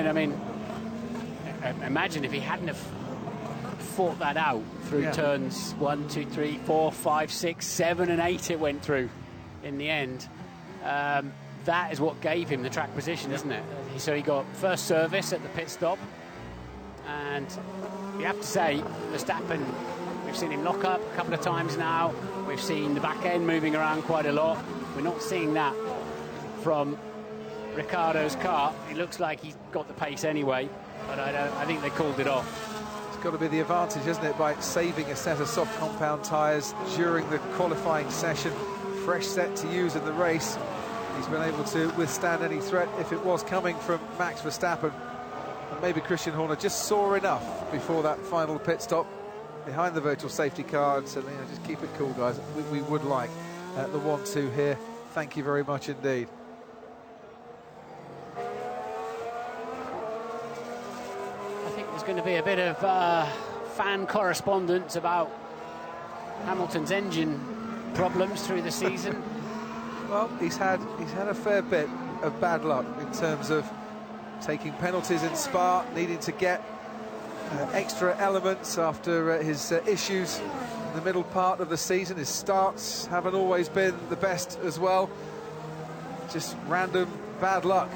I mean, imagine if he hadn't have fought that out through turns 1, 2, 3, 4, 5, 6, 7 and 8 it went through in the end. That is what gave him the track position, isn't it? So he got first service at the pit stop, and you have to say, Verstappen, we've seen him lock up a couple of times now. We've seen the back end moving around quite a lot. We're not seeing that from Ricciardo's car. It looks like he's got the pace anyway, but I think they called it off. It's got to be the advantage, isn't it, by saving a set of soft compound tyres during the qualifying session. Fresh set to use in the race. He's been able to withstand any threat if it was coming from Max Verstappen. And maybe Christian Horner just saw enough before that final pit stop behind the virtual safety car and said, you know, just keep it cool, guys. We would like the 1-2 here. Thank you very much indeed. I think there's going to be a bit of fan correspondence about Hamilton's engine problems through the season. Well, he's had a fair bit of bad luck in terms of taking penalties in Spa, needing to get extra elements after his issues in the middle part of the season. His starts haven't always been the best as well. Just random bad luck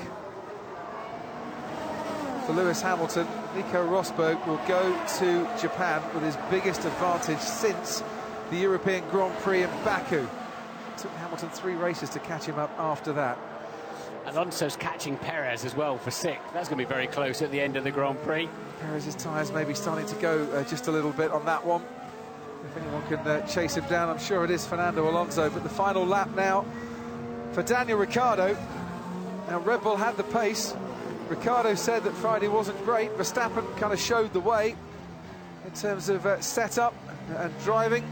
for Lewis Hamilton. Nico Rosberg will go to Japan with his biggest advantage since the European Grand Prix in Baku. It took Hamilton 3 races to catch him up after that. Alonso's catching Perez as well for 6th. That's going to be very close at the end of the Grand Prix. Perez's tyres may be starting to go just a little bit on that one. If anyone can chase him down, I'm sure it is Fernando Alonso. But the final lap now for Daniel Ricciardo. Now, Red Bull had the pace. Ricciardo said that Friday wasn't great. Verstappen kind of showed the way in terms of setup and driving.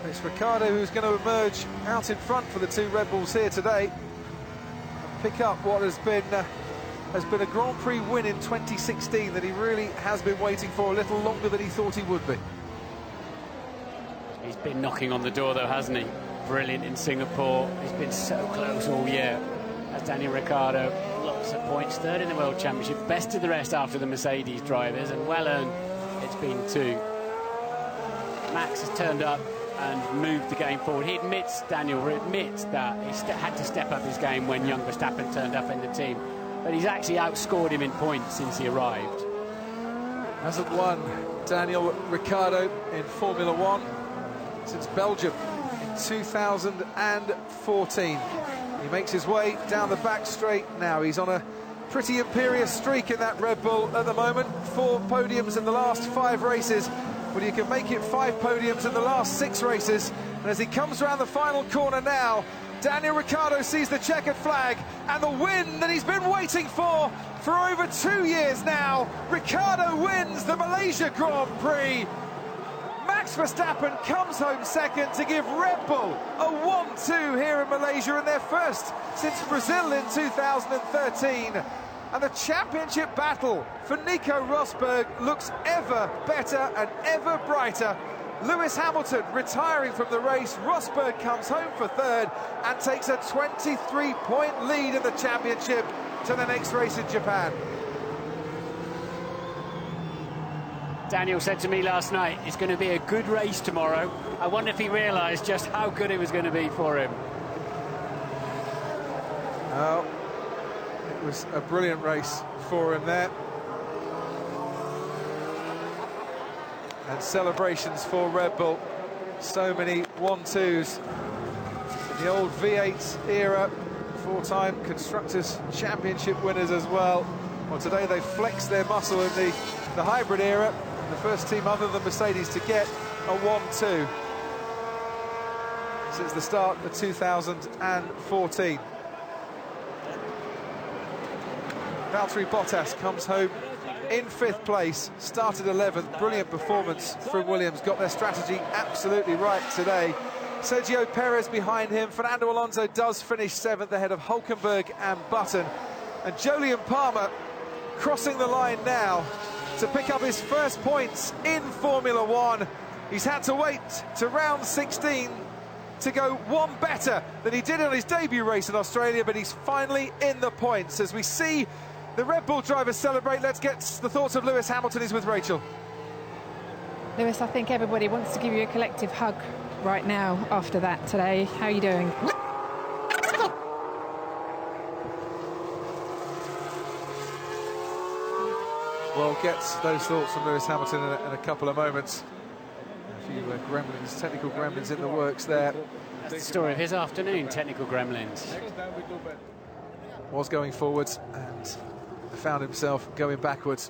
It's Ricciardo who's going to emerge out in front for the 2 Red Bulls here today and pick up what has been a Grand Prix win in 2016 that he really has been waiting for a little longer than he thought he would be. He's been knocking on the door though, hasn't he? Brilliant in Singapore. He's been so close all year. As Daniel Ricciardo, lots of points, 3rd in the World Championship, best of the rest after the Mercedes drivers, and well earned it's been too. Max has turned up and moved the game forward. Daniel admits that he had to step up his game when young Verstappen turned up in the team, but he's actually outscored him in points since he arrived. Hasn't won Daniel Ricciardo in Formula One since Belgium in 2014. He makes his way down the back straight now. He's on a pretty imperious streak in that Red Bull at the moment. 4 podiums in the last 5 races. Well, you can make it 5 podiums in the last 6 races. And as he comes around the final corner now, Daniel Ricciardo sees the checkered flag and the win that he's been waiting for over 2 years now. Ricciardo wins the Malaysia Grand Prix. Max Verstappen comes home second to give Red Bull a 1-2 here in Malaysia, and their first since Brazil in 2013. And the championship battle for Nico Rosberg looks ever better and ever brighter. Lewis Hamilton retiring from the race. Rosberg comes home for 3rd and takes a 23-point lead in the championship to the next race in Japan. Daniel said to me last night, it's going to be a good race tomorrow. I wonder if he realised just how good it was going to be for him. Oh, it was a brilliant race for him there. And celebrations for Red Bull. So many 1-2s. The old V8 era, 4-time Constructors' Championship winners as well. Well, today they flexed their muscle in the hybrid era. The first team other than Mercedes to get a 1-2 since the start of 2014. Valtteri Bottas comes home in 5th place, started 11th. Brilliant performance from Williams, got their strategy absolutely right today. Sergio Perez behind him. Fernando Alonso does finish 7th ahead of Hülkenberg and Button. And Jolyon Palmer crossing the line now to pick up his first points in Formula One. He's had to wait to round 16 to go one better than he did on his debut race in Australia, but he's finally in the points as we see The Red Bull drivers celebrate. Let's get the thoughts of Lewis Hamilton. He's with Rachel. Lewis, I think everybody wants to give you a collective hug right now after that today. How are you doing? We'll get those thoughts from Lewis Hamilton in a couple of moments. A few gremlins, technical gremlins in the works there. That's the story of his afternoon, technical gremlins. Was going forwards and found himself going backwards.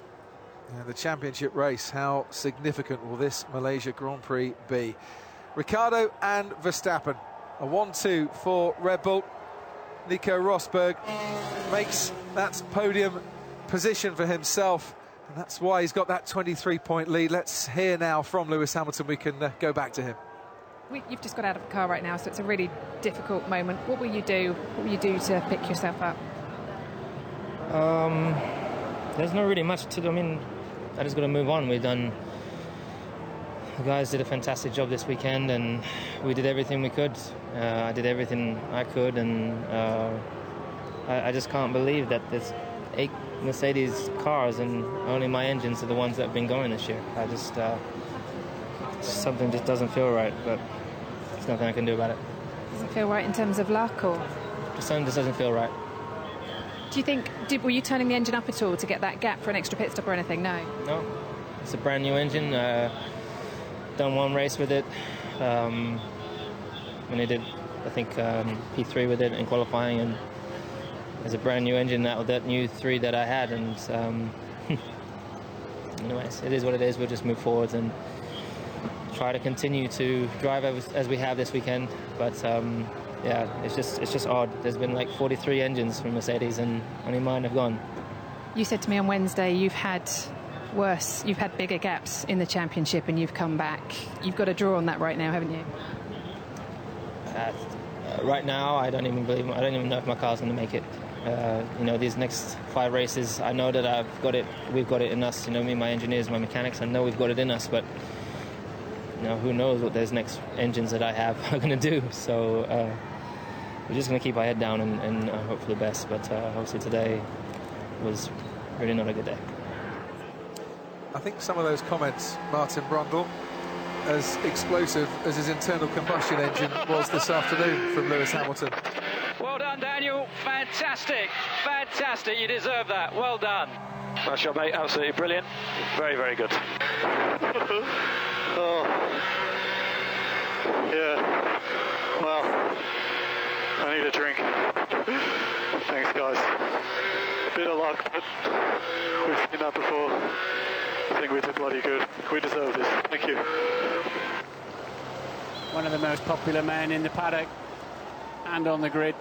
The championship race, how significant will this Malaysia Grand Prix be? Ricciardo and Verstappen, a 1-2 for Red Bull. Nico Rosberg makes that podium position for himself, and that's why he's got that 23-point lead. Let's hear now from Lewis Hamilton. We can go back to him. You've just got out of the car right now, so it's a really difficult moment. What will you do? What will you do to pick yourself up? There's not really much to do. I mean, I just got to move on. The guys did a fantastic job this weekend, and we did everything we could. I did everything I could, and I just can't believe that there's 8 Mercedes cars and only my engines are the ones that have been going this year. I just something just doesn't feel right, but there's nothing I can do about it. Doesn't feel right in terms of luck, or Something just doesn't feel right. do you think? Were you turning the engine up at all to get that gap for an extra pit stop or anything? No. No, it's a brand new engine. Done one race with it. When I did, I think P3 with it in qualifying, and it's a brand new engine, that new 3 that I had. And anyways, it is what it is. We'll just move forwards and try to continue to drive as we have this weekend. But yeah, it's just odd. There's been like 43 engines from Mercedes, and only mine have gone. You said to me on Wednesday you've had worse, you've had bigger gaps in the championship, and you've come back. You've got a draw on that right now, haven't you? Right now, I don't even know if my car's going to make it. These next 5 races, I know that we've got it in us. Me, my engineers, my mechanics, I know we've got it in us, but who knows what those next engines that I have are going to do. So we're just going to keep our head down and hope for the best. But obviously today was really not a good day. I think some of those comments, Martin Brundle, as explosive as his internal combustion engine was this afternoon from Lewis Hamilton. Well done, Daniel. Fantastic. Fantastic. You deserve that. Well done. Nice job, mate. Absolutely brilliant. Very, very good. Oh. Yeah. Well, I need a drink. Thanks, guys. A bit of luck, but we've seen that before. I think we did bloody good. We deserve this. Thank you. One of the most popular men in the paddock and on the grid.